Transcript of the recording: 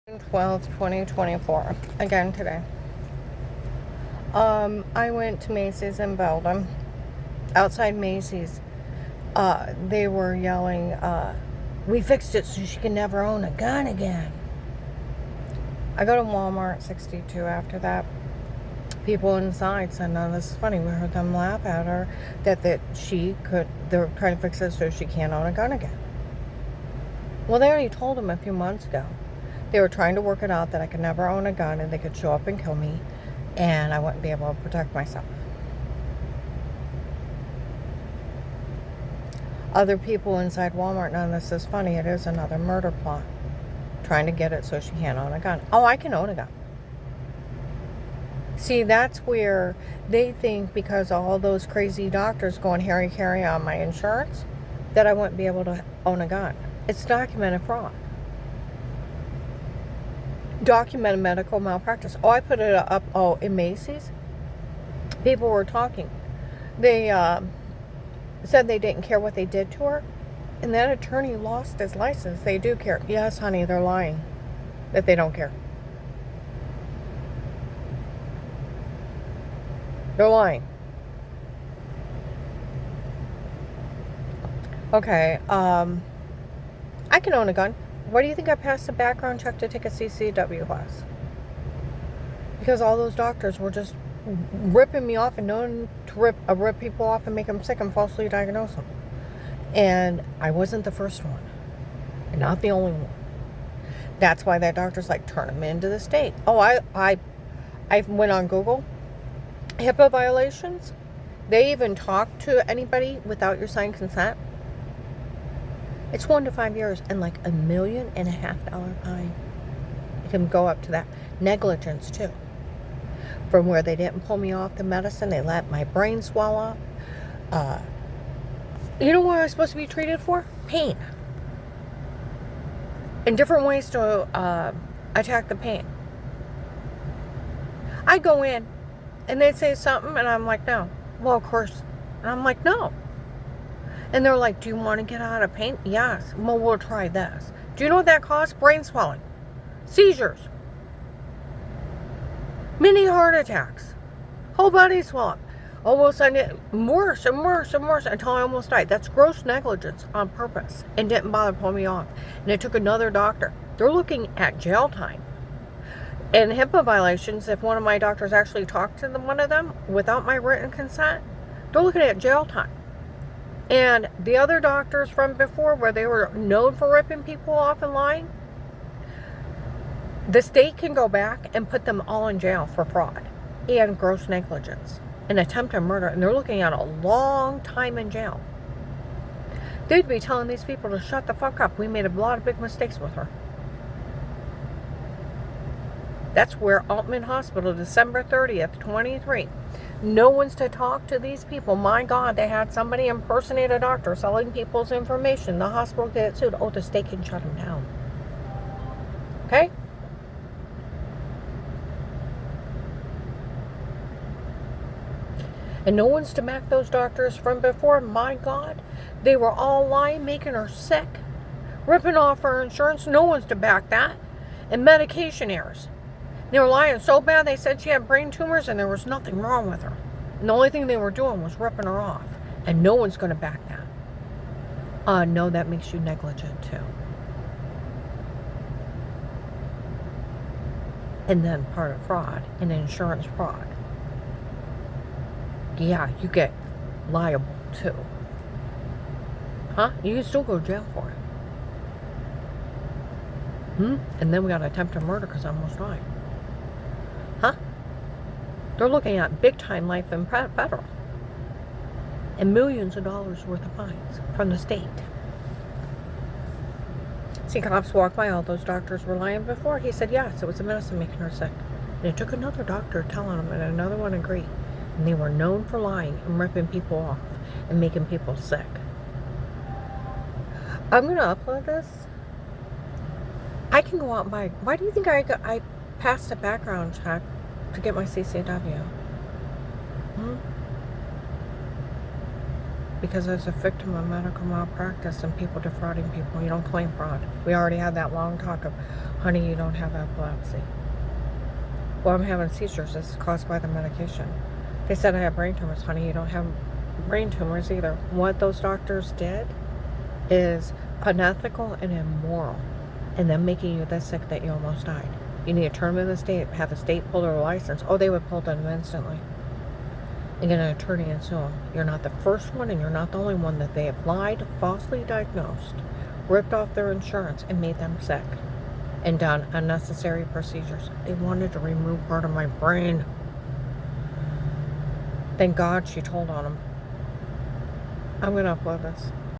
12th, 2024. Again today. I went to Macy's in Belgium. Outside Macy's, they were yelling, we fixed it so she can never own a gun again. I go to Walmart 62 after that. People inside said, no, this is funny. We heard them laugh at her that they're trying to fix it so she can't own a gun again. Well, they already told them a few months ago. They were trying to work it out that I could never own a gun and they could show up and kill me and I wouldn't be able to protect myself. Other people inside Walmart, none of this is funny. It is another murder plot. Trying to get it so she can't own a gun. Oh, I can own a gun. See, that's where they think because all those crazy doctors going carry on my insurance that I wouldn't be able to own a gun. It's documented fraud. Documented medical malpractice. Oh, I put it up, in Macy's. People were talking. They said they didn't care what they did to her. And that attorney lost his license. They do care. Yes, honey, they're lying. That they don't care. They're lying. Okay, I can own a gun. Why do you think I passed a background check to take a CCW class? Because all those doctors were just ripping me off and known to rip people off and make them sick and falsely diagnose them. And I wasn't the first one. And not the only one. That's why that doctor's like, turn them into the state. Oh, I went on Google. HIPAA violations. They even talk to anybody without your signed consent. It's 1 to 5 years and like $1.5 million fine. It can go up to that. Negligence too. From where they didn't pull me off the medicine, they let my brain swell up. You know what I was supposed to be treated for? Pain. And different ways to attack the pain. I go in and they'd say something and I'm like, no. Well, of course. And I'm like, no. And they're like, do you want to get out of pain? Yes. Well, we'll try this. Do you know what that costs? Brain swelling. Seizures. Mini heart attacks. Whole body swell up. Almost worse and worse and worse until I almost died. That's gross negligence on purpose. And didn't bother pulling me off. And it took another doctor. They're looking at jail time. And HIPAA violations, if one of my doctors actually talked to one of them without my written consent, they're looking at jail time. And the other doctors from before, where they were known for ripping people off and lying, the state can go back and put them all in jail for fraud and gross negligence and attempted murder. And they're looking at a long time in jail. They'd be telling these people to shut the fuck up. We made a lot of big mistakes with her. That's where Altman Hospital, December 30th, 23. No one's to talk to these people. My God, they had somebody impersonate a doctor selling people's information. The hospital gets sued. Oh, the state can shut them down. Okay? And no one's to back those doctors from before. My God, they were all lying, making her sick, ripping off her insurance. No one's to back that. And medication errors. They were lying so bad they said she had brain tumors and there was nothing wrong with her. And the only thing they were doing was ripping her off. And no one's going to back that. No, that makes you negligent too. And then part of fraud, and insurance fraud. Yeah, you get liable too. Huh? You can still go to jail for it. And then we got attempted murder because I almost died. Huh? They're looking at big time life in federal. And millions of dollars worth of fines from the state. See, cops walked by, all those doctors were lying before. He said, yes, it was the medicine making her sick. And it took another doctor telling him, and another one agreed. And they were known for lying and ripping people off and making people sick. I'm going to upload this. I can go out and buy. Why do you think I passed a background check to get my CCW? Because I was a victim of medical malpractice and people defrauding people. You don't claim fraud. We already had that long talk of Honey, you don't have epilepsy. Well, I'm having seizures. This is caused by the medication. They said I have brain tumors. Honey, you don't have brain tumors either. What those doctors did is unethical and immoral, and them making you this sick that you almost died. You need to turn them in the state, have the state pull their license. Oh, they would pull them instantly. And get an attorney and sue them. You're not the first one, and you're not the only one that they have lied, falsely diagnosed, ripped off their insurance, and made them sick, and done unnecessary procedures. They wanted to remove part of my brain. Thank God she told on them. I'm going to upload this.